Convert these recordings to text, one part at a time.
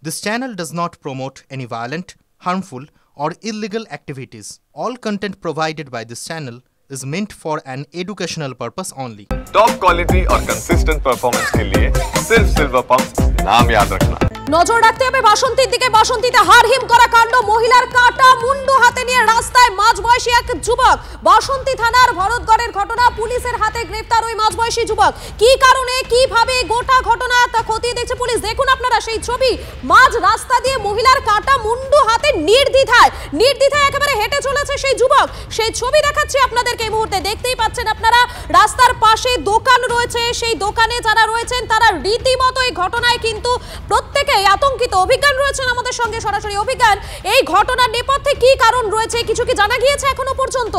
This channel does not promote any violent, harmful, or illegal activities. All content provided by this channel is meant for an educational purpose only. Top quality और consistent performance के लिए सिर्फ silver pump नाम याद रखना। নজর রাখতে হবে বাসন্তীর দিকে। বাসন্তীতে হারহিম করা কাণ্ড, মহিলার কাটা মুন্ডু হাতে নিয়ে রাস্তায় মাঝবয়সী এক যুবক। বাসন্তী থানার ভরতগড়ের ঘটনা, পুলিশের হাতে গ্রেফতার ওই মাঝবয়সী যুবক। কি কারণে কিভাবে গোটা ঘটনা তা খতিয়ে দেখছে পুলিশ। দেখুন আপনারা সেই ছবি, মাঝ রাস্তা দিয়ে মহিলার কাটা মুন্ডু হাতে নির্দ্বিধায় একেবারে হেঁটে চলেছে সেই যুবক। সেই ছবি দেখাচ্ছি আপনাদেরকে এই মুহূর্তে। দেখতেই পাচ্ছেন আপনারা, রাস্তার পাশে দোকান রয়েছে, সেই দোকানে যারা রয়েছেন তারা রীতিমতো এই ঘটনায় কিন্তু প্রত্যেকে আতঙ্কিত। অভিজ্ঞান রয়েছেন আমাদের সঙ্গে সরাসরি। অভিজ্ঞান, এই ঘটনার নেপথ্যে কি কারণ রয়েছে, কিছু কি জানা গিয়েছে এখনো পর্যন্ত?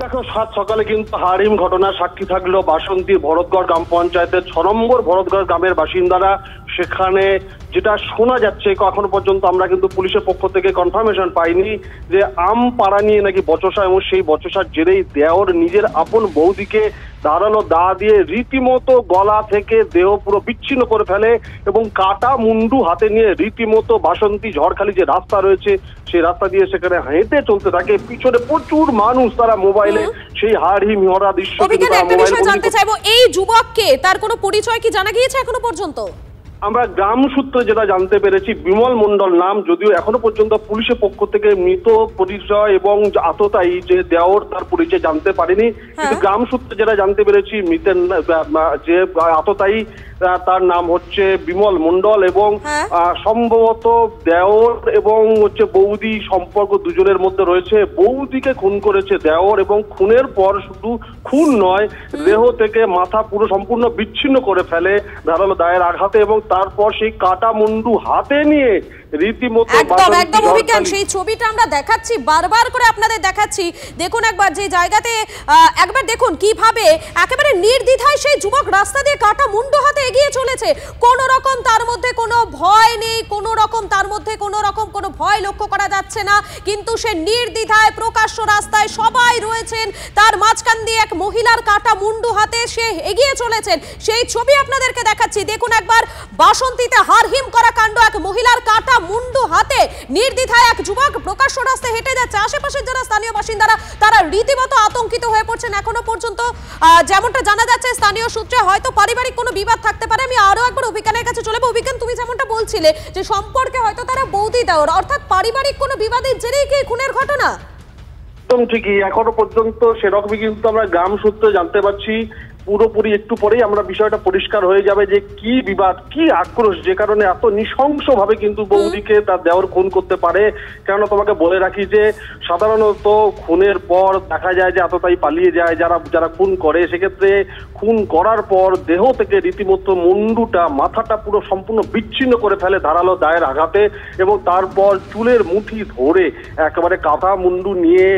দেখো, সাত সকালে কিন্তু হারহিম ঘটনার সাক্ষী থাকলো বাসন্তীর ভরতগড় গ্রাম পঞ্চায়েতের 6 নম্বর ভরতগড় গ্রামের বাসিন্দারা। সেখানে যেটা শোনা যাচ্ছে, এখনো পর্যন্ত আমরা কিন্তু পুলিশের পক্ষ থেকে কনফার্মেশন পাইনি যে আম পাড়া নিয়ে নাকি বচসা, এবং সেই বচসার জেরেই দেওর নিজের আপন বৌদিকে ধারালো দা দিয়ে রীতিমতো গলা থেকে দেহ পুরো বিচ্ছিন্ন করে ফেলে এবং কাটা মুন্ডু হাতে নিয়ে রীতিমতো বাসন্তী ঝড়খালি যে রাস্তা রয়েছে সেই রাস্তা দিয়ে সেখানে হেঁটে চলতে থাকে। পিছনে প্রচুর মানুষ, তারা মোবাইলে সেই হারহিম হরা দৃশ্য জানতে চাইবো, এই যুবককে তার কোনো পরিচয় কি জানা গিয়েছে এখনো পর্যন্ত? আমরা গ্রাম সূত্রে যেটা জানতে পেরেছি, বিমল মন্ডল নাম, যদিও এখনো পর্যন্ত পুলিশের পক্ষ থেকে মৃত পরিচয় এবং আততায়ী যে দেওর তার পরিচয় জানতে পারেনি। কিন্তু গ্রাম সূত্রে যেটা জানতে পেরেছি, মৃতের যে আততায়ী তার নাম হচ্ছে বিমল মন্ডল এবং সম্ভবত দেওর এবং হচ্ছে বৌদি সম্পর্ক দুজনের মধ্যে রয়েছে। বৌদিকে খুন করেছে দেওর এবং খুনের পর শুধু খুন নয়, দেহ থেকে মাথা পুরো সম্পূর্ণ বিচ্ছিন্ন করে ফেলে ধারালো দায়ের আঘাতে এবং তারপর সেই কাটা মুন্ডু হাতে নিয়ে রীতিমতো একদম অভিজ্ঞান, সেই ছবিটা আমরা দেখাচ্ছি, বারবার করে আপনাদের দেখাচ্ছি। দেখুন একবার যে জায়গাতে, একবার দেখুন কিভাবে একেবারে নির্দ্বিধায় সেই যুবক রাস্তা দিয়ে কাটা মুন্ডু হাতে এগিয়ে চলেছে। কোন রকম তার মধ্যে কোনো ভয় নেই, কোন রকম তার মধ্যে কোনো ভয় লক্ষ্য করা যাচ্ছে না, কিন্তু সে নির্দ্বিধায় প্রকাশ্য রাস্তায় সবাই রয়েছেন, তার মাঝখান দিয়ে এক মহিলার কাটা মুন্ডু হাতে সে এগিয়ে চলেছেন। সেই ছবি আপনাদেরকে দেখাচ্ছি। দেখুন একবার, বাসন্তীতে হারহিম করা কাণ্ড, এক মহিলার কাটা মুন্ডু হাতে নির্দ্বিধায় এক যুবক প্রকাশ্য রাস্তায় হেঁটে যাচ্ছে। আশেপাশের যারা স্থানীয় বাসিন্দারা তারা রীতিমতো আতঙ্কিত হয়ে পড়ছেন এখনো পর্যন্ত। যেমনটা জানা যাচ্ছে স্থানীয় সূত্রে, হয়তো পারিবারিক কোনো বিবাদ থাকতে পারে। আমি আরো একবার অভিজ্ঞানের কাছে চলে যাবো। অভিজ্ঞান, তুমি যেমনটা বলছিলে যে সম্পর্কে হয়তো তারা বৌদি দেওর, অর্থাৎ পারিবারিক কোনো বিবাদের জেরেই কি খুনের ঘটনা? একদম ঠিকই, এখনো পর্যন্ত সেরকমই কিন্তু আমরা গ্রাম সূত্রে জানতে পারছি। পুরোপুরি একটু পরেই আমরা বিষয়টা পরিষ্কার হয়ে যাবে যে কি বিবাদ, কি আক্রোশ, যে কারণে এত নৃশংসভাবে কিন্তু বৌদিকে তার দেওর খুন করতে পারে। কেন তোমাকে বলে রাখি যে সাধারণত খুনের পর দেখা যায় যে আততায়ী পালিয়ে যায়, যারা খুন করে, সেক্ষেত্রে খুন করার পর দেহ থেকে রীতিমতো মুন্ডুটা, মাথাটা পুরো সম্পূর্ণ বিচ্ছিন্ন করে ফেলে ধারালো দায়ের আঘাতে এবং তারপর চুলের মুঠি ধরে একেবারে কাটা মুন্ডু নিয়ে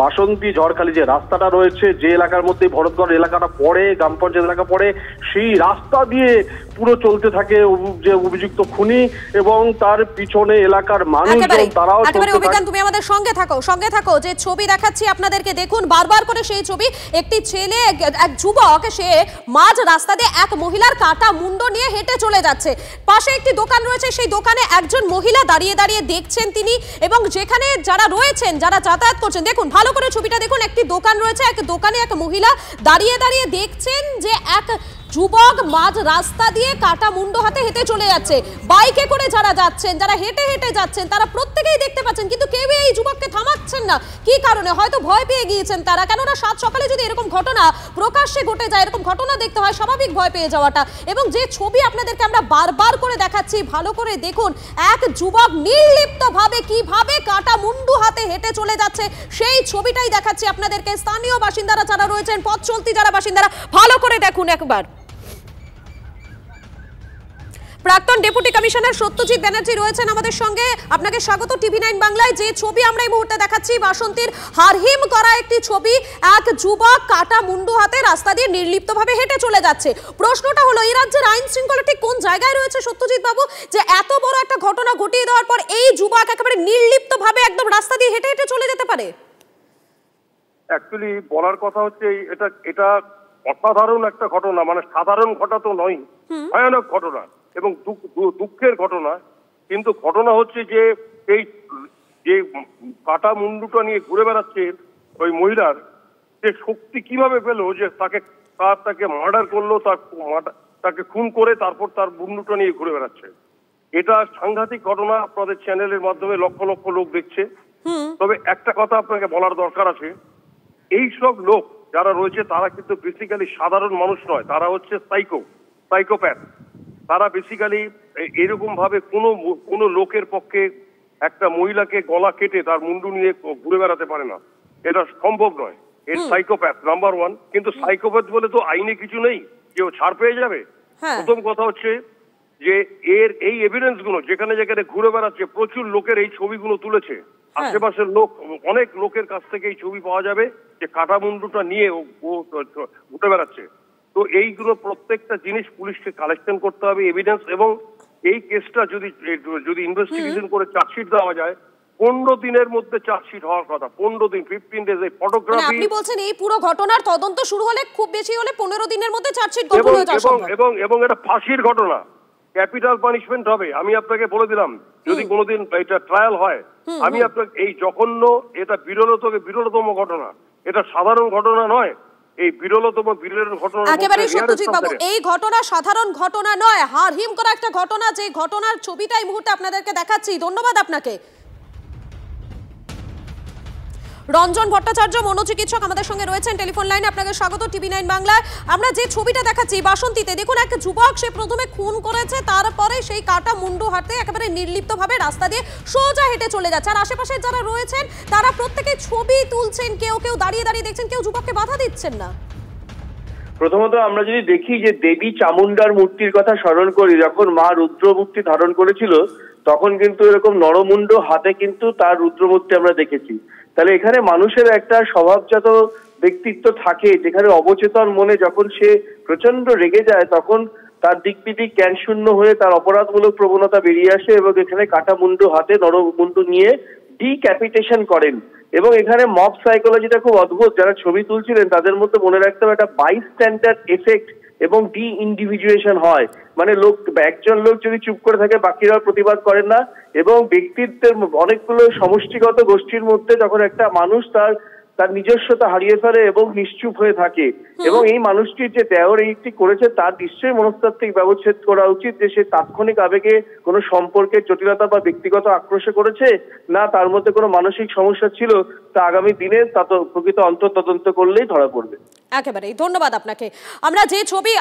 বাসন্তী ঝড়খালি যে রাস্তাটা রয়েছে, যে এলাকার মধ্যে ভরতগড় এলাকাটা পড়ে, গ্রাম পঞ্চায়েত এলাকা পড়ে, সেই রাস্তা দিয়ে পুরো চলতে থাকে যে অভিযুক্ত খুনি এবং তার পিছনে এলাকার মানুষজন তারাও চলতে থাকে। অভিজ্ঞান, তুমি আমাদের সঙ্গে থাকো। যে ছবি দেখাচ্ছি আপনাদেরকে, দেখুন বারবার করে সেই ছবি। একটি ছেলে, এক যুবক, সে মাঝ রাস্তা দিয়ে এক মহিলার কাটা মুন্ডু নিয়ে হেঁটে চলে যাচ্ছে। পাশে একটি দোকান রয়েছে, সেই দোকানে একজন মহিলা দাঁড়িয়ে দেখছেন তিনি, এবং যেখানে যারা রয়েছেন, যারা যাতায়াত করছেন, দেখুন ভালো করে ছবিটা দেখুন। একটি দোকান রয়েছে, এক দোকানে এক মহিলা দাঁড়িয়ে দেখছেন যে এক যুবক মাঝ রাস্তা দিয়ে কাটা মুন্ডু হাতে হেঁটে চলে যাচ্ছে। বাইকে করে যারা যাচ্ছেন, যারা হেঁটে যাচ্ছেন, তারা প্রত্যেকেই দেখতে পাচ্ছেন, কিন্তু কেউ এই যুবককে থামাচ্ছেন না। কি কারণে? হয়তো ভয় পেয়ে গিয়েছেন তারা। কেননা সাত সকালে যদি এরকম ঘটনা প্রকাশ্যে ঘটে যায়, এরকম ঘটনা দেখতে হয়, স্বাভাবিক ভয় পেয়ে যাওয়াটা। এবং যে ছবি আপনাদেরকে আমরা বারবার করে দেখাচ্ছি, ভালো করে দেখুন, এক যুবক নির্লিপ্তভাবে কিভাবে কাটা মুন্ডু হাতে হেঁটে চলে যাচ্ছে, সেই ছবিটাই দেখাচ্ছি আপনাদেরকে। স্থানীয় বাসিন্দারা যারা রয়েছেন, পথ চলতি যারা বাসিন্দারা, ভালো করে দেখুন একবার। প্রাক্তন ডেপুটি কমিশনার সত্যজিৎ ব্যানার্জি রয়েছেন আমাদের সঙ্গে। আপনাকে স্বাগত টিভি9 বাংলায়। যে ছবি আমরা এই মুহূর্তে দেখাচ্ছি, বাসন্তীর হারহিম করা একটি ছবি, এক যুবক কাটা মুন্ডু হাতে রাস্তা দিয়ে নির্লিপ্তভাবে হেঁটে চলে যাচ্ছে। প্রশ্নটা হলো, এই রাজ্যের আইন শৃঙ্খলা ঠিক কোন জায়গায় রয়েছে সত্যজিৎ বাবু, যে এত বড় একটা ঘটনা ঘটিয়ে দেওয়ার পর এই যুবক একেবারে নির্লিপ্তভাবে একদম রাস্তা দিয়ে হেঁটে চলে যেতে পারে? অ্যাকচুয়ালি বলার কথা হচ্ছে এটা অসাধারণ একটা ঘটনা, মানে সাধারণ ঘটনা তো নয়, ভয়ানক ঘটনা এবং দুঃখের ঘটনা। কিন্তু ঘটনা হচ্ছে যে এই যে কাটা মুন্ডুটা নিয়ে ঘুরে বেড়াচ্ছে ওই মহিলার, সে শক্তি কিভাবে পেলো যে তাকে মার্ডার করলো, তাকে খুন করে তারপর তার মুন্ডুটা নিয়ে ঘুরে বেড়াচ্ছে। এটা সাংঘাতিক ঘটনা, আপনাদের চ্যানেলের মাধ্যমে লক্ষ লক্ষ লোক দেখছে। তবে একটা কথা আপনাকে বলার দরকার আছে, এই সব লোক যারা রয়েছে তারা কিন্তু বেসিক্যালি সাধারণ মানুষ নয়, তারা হচ্ছে সাইকোপ্যাথ। তারা বেসিক্যালি এরকম ভাবে কোনো লোকের পক্ষে একটা মহিলাকে গলা কেটে তার মুন্ডু নিয়ে ঘুরে বেড়াতে পারে না, এটা সম্ভব নয়। এর সাইকোপ্যাথ নাম্বার 1। কিন্তু সাইকোপ্যাথ বলে তো আইনে কিছু নেই কেউ ছাড় পেয়ে যাবে। প্রথম কথা হচ্ছে যে এর এই এভিডেন্স গুলো যেখানে যেখানে ঘুরে বেড়াচ্ছে, প্রচুর লোকের এই ছবিগুলো তুলেছে, আশেপাশের লোক, অনেক লোকের কাছ থেকে এই ছবি পাওয়া যাবে যে কাটা মুন্ডুটা নিয়ে ও ঘুরে বেড়াচ্ছে। তো এইগুলো প্রত্যেকটা জিনিস পুলিশকে কালেকশন করতে হবে এভিডেন্স, এবং এই কেসটা যদি ইনভেস্টিগেশন করে চার্জশিট দেওয়া যায়, 15 দিনের মধ্যে চার্জশিট হওয়ার কথা। 15 দিন, 15 ডেজ। এই ফটোগ্রাফি, আপনি বলছেন এই পুরো ঘটনার তদন্ত শুরু হলে খুব বেশি হলে 15 দিনের মধ্যে চার্জশিট গঠন হয়ে যাওয়া সম্ভব। এবং এটা ফাঁসির ঘটনা, ক্যাপিটাল পানিশমেন্ট হবে। আমি আপনাকে বলে দিলাম, যদি কোনোদিন এটা ট্রায়াল হয়, আমি আপনাকে এই জঘন্য, এটা বিরলতম ঘটনা, এটা সাধারণ ঘটনা নয়, এই বিরলতম ঘটনা। একেবারে সত্যজিৎ বাবু, এই ঘটনা সাধারণ ঘটনা নয়, হারহিম করা একটা ঘটনা, যে ঘটনার ছবিটা এই মুহূর্তে আপনাদেরকে দেখাচ্ছি। ধন্যবাদ আপনাকে। রঞ্জন ভট্টাচার্য মনোচিকিৎসক আমাদের সঙ্গে রয়েছেন টেলিফোন লাইনে। আপনাকে স্বাগত TV9 বাংলায়। আমরা যে ছবিটা দেখাচ্ছি বাসন্তীতে, দেখুন এক যুবক, সে প্রথমে খুন করেছে, তারপরে সেই কাটা মুন্ডু হাতে একেবারে নির্লিপ্তভাবে রাস্তা দিয়ে সোজা হেঁটে চলে যাচ্ছে। আর আশেপাশে যারা রয়েছেন তারা প্রত্যেকে ছবি তুলছেন, কেউ কেউ দাঁড়িয়ে দাঁড়িয়ে দেখছেন, কেউ যুবককে বাধা দিচ্ছেন না। প্রথমত আমরা যদি দেখি যে দেবী চামুন্ডার মূর্তির কথা স্মরণ করি, যখন মা রুদ্র মূর্তি ধারণ করেছিল তখন কিন্তু এরকম নরমুন্ড হাতে কিন্তু তার রুদ্রমূর্তি আমরা দেখেছি। তাহলে এখানে মানুষের একটা স্বভাবজাত ব্যক্তিত্ব থাকে, যেখানে অবচেতন মনে যখন সে প্রচন্ড রেগে যায় তখন তার দিক বিদিক জ্ঞান শূন্য হয়ে তার অপরাধমূলক প্রবণতা বেরিয়ে আসে, এবং এখানে কাটা মুন্ডু হাতে নরমুন্ডু নিয়ে ডিক্যাপিটেশন করেন। এবং এখানে মব সাইকোলজিটা খুব অদ্ভুত। যারা ছবি তুলছিলেন তাদের মধ্যে মনে রাখতে হবে একটা বাইস্ট্যান্ডার এফেক্ট এবং ডি ইন্ডিভিজুয়েশন হয়। মানে একজন লোক যদি চুপ করে থাকে বাকিরা প্রতিবাদ করেন না, এবং ব্যক্তিত্বের অনেকগুলো সমষ্টিগত গোষ্ঠীর মধ্যে যখন একটা মানুষ তার নিজস্বতা হারিয়ে ফেলে এবং নিশ্চুপ হয়ে থাকে, এবং এই মানুষটির যে দেওর এইটি করেছে তার নিশ্চয়ই মনস্তাত্ত্বিক ব্যবচ্ছেদ করা উচিত, যে সে তাৎক্ষণিক আবেগে কোনো সম্পর্কের জটিলতা বা ব্যক্তিগত আক্রোশে করেছে, না তার মধ্যে কোনো মানসিক সমস্যা ছিল, তা আগামী দিনে তা তো প্রকৃত অন্তর্তদন্ত করলেই ধরা পড়বে। একেবারেই ধন্যবাদ আপনাকে। আমরা যে ছবি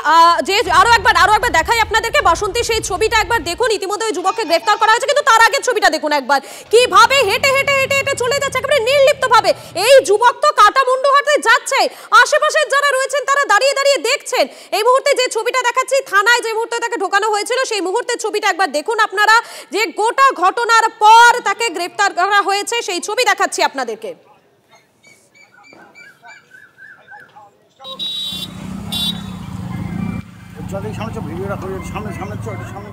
আরো একবার দেখাই আপনাদেরকে, বাসন্তী সেই ছবিটা একবার দেখুন। ইতিমধ্যে ওই যুবককে গ্রেফতার করা হয়েছে, কিন্তু তার আগের ছবিটা দেখুন একবার, কিভাবে হেঁটে হেঁটে হেঁটে হেঁটে চলে যাচ্ছে একেবারে নির্লিপ্ত ভাবে। এই যুবক তো কাটা মুন্ডু হাতে যাচ্ছে, আশেপাশের যারা রয়েছেন তারা দাঁড়িয়ে দাঁড়িয়ে দেখছেন। এই মুহূর্তে যে ছবিটা দেখাচ্ছি, থানায় যে মুহূর্তে তাকে ঢোকানো হয়েছিল সেই মুহূর্তের ছবিটা একবার দেখুন আপনারা, যে গোটা ঘটনার পর তাকে গ্রেফতার করা হয়েছে সেই ছবি দেখাচ্ছি আপনাদেরকে। সামনে ভিডিওটা করে সামনে সামনে